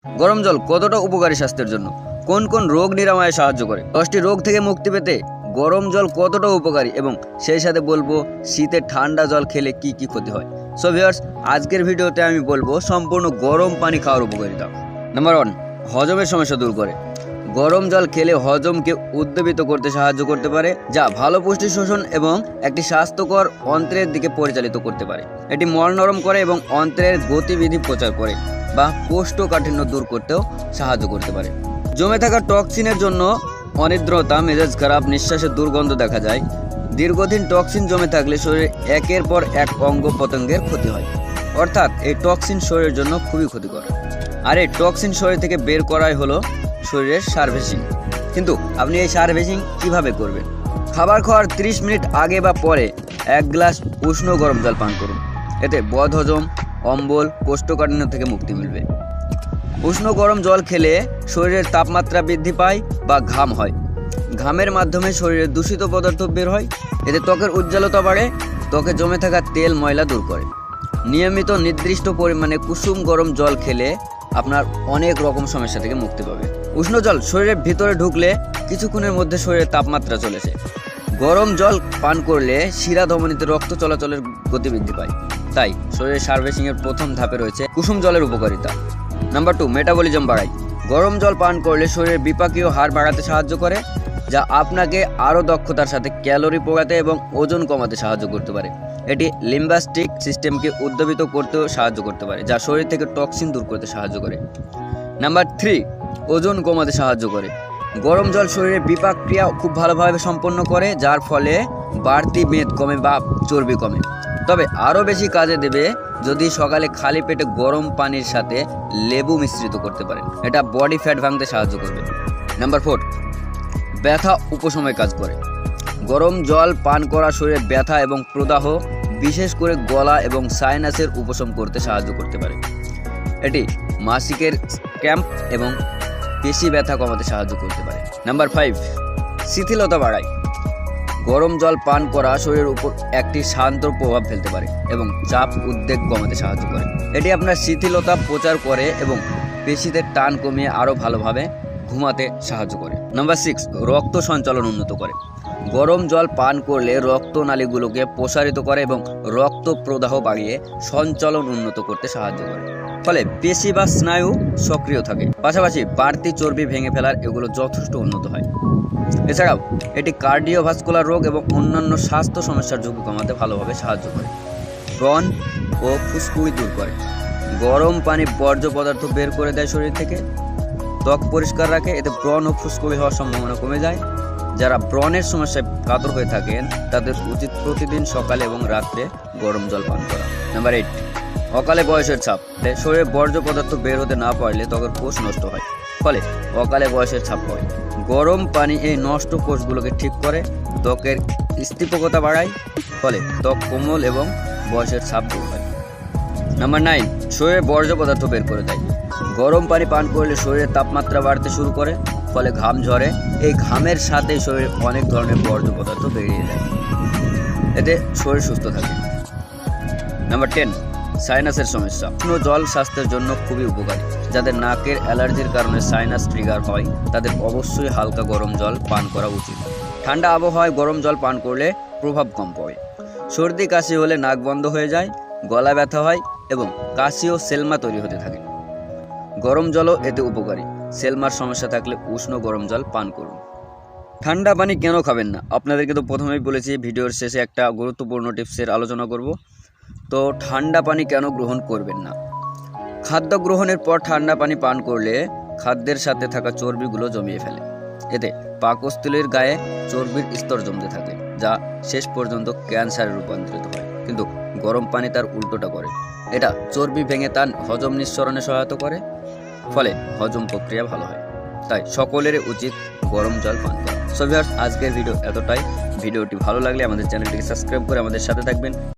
গরম জল কতটা উপকারী স্বাস্থ্যের জন্য, কোন কোন রোগ নিরাময়ে সাহায্য করে, 10টি রোগ থেকে মুক্তি পেতে গরম জল কতটা উপকারী এবং সেই সাথে বলবো শীতে ঠান্ডা জল খেলে কি কি ক্ষতি হয়। সো ভিউয়ার্স, আজকের ভিডিওতে আমি বলবো সম্পূর্ণ গরম পানি খাওয়ার উপকারিতা। নাম্বার 1, হজমের সমস্যা দূর করে। গরম জল খেলে হজমকে উদ্দীপিত করতে সাহায্য করতে পারে, যা ভালো পুষ্টি শোষণ এবং একটি স্বাস্থ্যকর অন্ত্রের দিকে পরিচালিত করতে পারে। এটি মল নরম করে এবং অন্ত্রের গতিবিধি প্রচার করে বা কোষ্ঠকাঠিন্য দূর করতেও সাহায্য করতে পারে। জমে থাকা টক্সিনের জন্য অনিদ্রতা, মেজাজ খারাপ, নিঃশ্বাসের দুর্গন্ধ দেখা যায়। দীর্ঘদিন টক্সিন জমে থাকলে শরীরে একের পর এক অঙ্গ প্রত্যঙ্গের ক্ষতি হয়, অর্থাৎ এই টক্সিন শরীরের জন্য খুবই ক্ষতিকর। আর এই টক্সিন শরীর থেকে বের করাই হলো শরীরের সার্ভিসিং। কিন্তু আপনি এই সার্ভিসিং কিভাবে করবেন? খাবার খাওয়ার 30 মিনিট আগে বা পরে 1 গ্লাস উষ্ণ গরম জল পান করুন। এতে বদহজম, অম্বল, কোষ্ঠকাঠিন্য থেকে মুক্তি মিলবে। উষ্ণ গরম জল খেলে শরীরের তাপমাত্রা বৃদ্ধি পায় বা ঘাম হয়। ঘামের মাধ্যমে শরীরের দূষিত পদার্থ বের হয়। এতে ত্বকের উজ্জ্বলতা বাড়ে, ত্বকে জমে থাকা তেল ময়লা দূর করে। নিয়মিত নির্দিষ্ট পরিমাণে কুসুম গরম জল খেলে আপনার অনেক রকম সমস্যা থেকে মুক্তি পাবে। উষ্ণ জল শরীরের ভিতরে ঢুকলে কিছুক্ষণের মধ্যে শরীরের তাপমাত্রা চলেছে। গরম জল পান করলে শিরা ধমনীতে রক্ত চলাচলের গতি বৃদ্ধি পায়। তাই শরীরের সার্ভিসিংয়ের প্রথম ধাপে রয়েছে কুসুম জলের উপকারিতা। নাম্বার 2, মেটাবলিজম বাড়ায়। গরম জল পান করলে শরীরের বিপাকীয় হার বাড়াতে সাহায্য করে, যা আপনাকে আরও দক্ষতার সাথে ক্যালোরি পোড়াতে এবং ওজন কমাতে সাহায্য করতে পারে। এটি লিম্বাস্টিক সিস্টেমকে উদ্দীপিত করতেও সাহায্য করতে পারে, যা শরীর থেকে টক্সিন দূর করতে সাহায্য করে। নাম্বার 3, ওজন কমাতে সাহায্য করে। গরম জল শরীরের বিপাক ক্রিয়া খুব ভালোভাবে সম্পন্ন করে, যার ফলে বাড়তি মেদ কমে বা চর্বি কমে। তবে আরও বেশি কাজে দেবে যদি সকালে খালি পেটে গরম পানির সাথে লেবু মিশ্রিত করতে পারেন। এটা বডি ফ্যাট ভাঙতে সাহায্য করবে। নাম্বার 4, ব্যথা উপশমে কাজ করে। গরম জল পান করা শরীরে ব্যথা এবং প্রদাহ, বিশেষ করে গলা এবং সাইনাসের উপশম করতে সাহায্য করতে পারে। এটি মাসিকের ক্র্যাম্প এবং পেশি ব্যথা কমাতে সাহায্য করতে পারে। নাম্বার 5, শিথিলতা বাড়ায়। গরম জল পান করা শরীরের উপর একটি শান্ত প্রভাব ফেলতে পারে এবং চাপ উদ্বেগ কমাতে সাহায্য করে। এটি আপনার শিথিলতা প্রচার করে এবং পেশিদের টান কমিয়ে আরও ভালোভাবে ঘুমাতে সাহায্য করে। নাম্বার 6, রক্ত সঞ্চালন উন্নত করে। গরম জল পান করলে রক্তনালীগুলোকে প্রসারিত করে এবং রক্ত প্রদাহ বাড়িয়ে সঞ্চালন উন্নত করতে সাহায্য করে। ফলে পেশি বা স্নায়ু সক্রিয় থাকে। পাশাপাশি বাড়তি চর্বি ভেঙে ফেলার এগুলো যথেষ্ট উন্নত হয়। এছাড়াও এটি কার্ডিওভাস্কুলার রোগ এবং অন্যান্য স্বাস্থ্য সমস্যার ঝুঁকি কমাতে ভালোভাবে সাহায্য করে। ব্রণ ও ফুসকুড়ি দূর করে। গরম পানি বর্জ্য পদার্থ বের করে দেয় শরীর থেকে, ত্বক পরিষ্কার রাখে। এতে ব্রণ ও ফুসকুড়ি হওয়ার সম্ভাবনা কমে যায়। যারা ব্রণের সমস্যায় কাতর হয়ে থাকেন তাদের উচিত প্রতিদিন সকালে এবং রাত্রে গরম জল পান করা। নাম্বার 8, অকালে বয়সের ছাপ। শরীরে বর্জ্য পদার্থ বের হতে না পারলে ত্বকের কোষ নষ্ট হয়, ফলে অকালে বয়সের ছাপ হয়। গরম পানি এই নষ্ট কোষগুলোকে ঠিক করে, ত্বকের স্থিতিকতা বাড়ায়, ফলে ত্বক কোমল এবং বয়সের ছাপ দূর হয়। নাম্বার 9, শরীরে বর্জ্য পদার্থ বের করে দেয়। গরম পানি পান করলে শরীরের তাপমাত্রা বাড়তে শুরু করে, ফলে ঘাম ঝরে। এই ঘামের সাথে শরীরে অনেক ধরনের বর্জ্য পদার্থ বেরিয়ে যায়। এতে শরীর সুস্থ থাকে। নাম্বার 10, সাইনাসের সমস্যা। উষ্ণ জল স্বাস্থ্যের জন্য খুবই উপকারী। যাদের নাকের অ্যালার্জির কারণে সাইনাস ট্রিগার হয় তাদের অবশ্যই হালকা গরম জল পান করা উচিত। ঠান্ডা আবহাওয়ায় গরম জল পান করলে প্রভাব কম পড়ে। সর্দি কাশি হলে নাক বন্ধ হয়ে যায়, গলা ব্যথা হয় এবং কাশি ও সেলমা তৈরি হতে থাকে। গরম জলও এতে উপকারী। সেলমার সমস্যা থাকলে উষ্ণ গরম জল পান করুন। ঠান্ডা পানি কেন খাবেন না? আপনাদেরকে তো প্রথমেই বলেছি, ভিডিওর শেষে একটা গুরুত্বপূর্ণ টিপসের আলোচনা করব। তো ঠান্ডা পানি কেন গ্রহণ করবেন না? খাদ্য গ্রহণের পর ঠান্ডা পানি পান করলে খাদ্যের সাথে থাকা চর্বিগুলো জমিয়ে ফেলে। এতে পাকস্থলীর গায়ে চর্বির স্তর জমতে থাকে, যা শেষ পর্যন্ত ক্যান্সারে রূপান্তরিত হয়। কিন্তু গরম পানি তার উল্টোটা করে। এটা চর্বি ভেঙে তার হজম নিঃসরণে সহায়তা করে, ফলে হজম প্রক্রিয়া ভালো হয়। তাই সকলেরই উচিত গরম জল পান করা। সো ভিউয়ার্স, আজকের ভিডিও এতটাই। ভিডিওটি ভালো লাগলে আমাদের চ্যানেলটিকে সাবস্ক্রাইব করে আমাদের সাথে থাকবেন।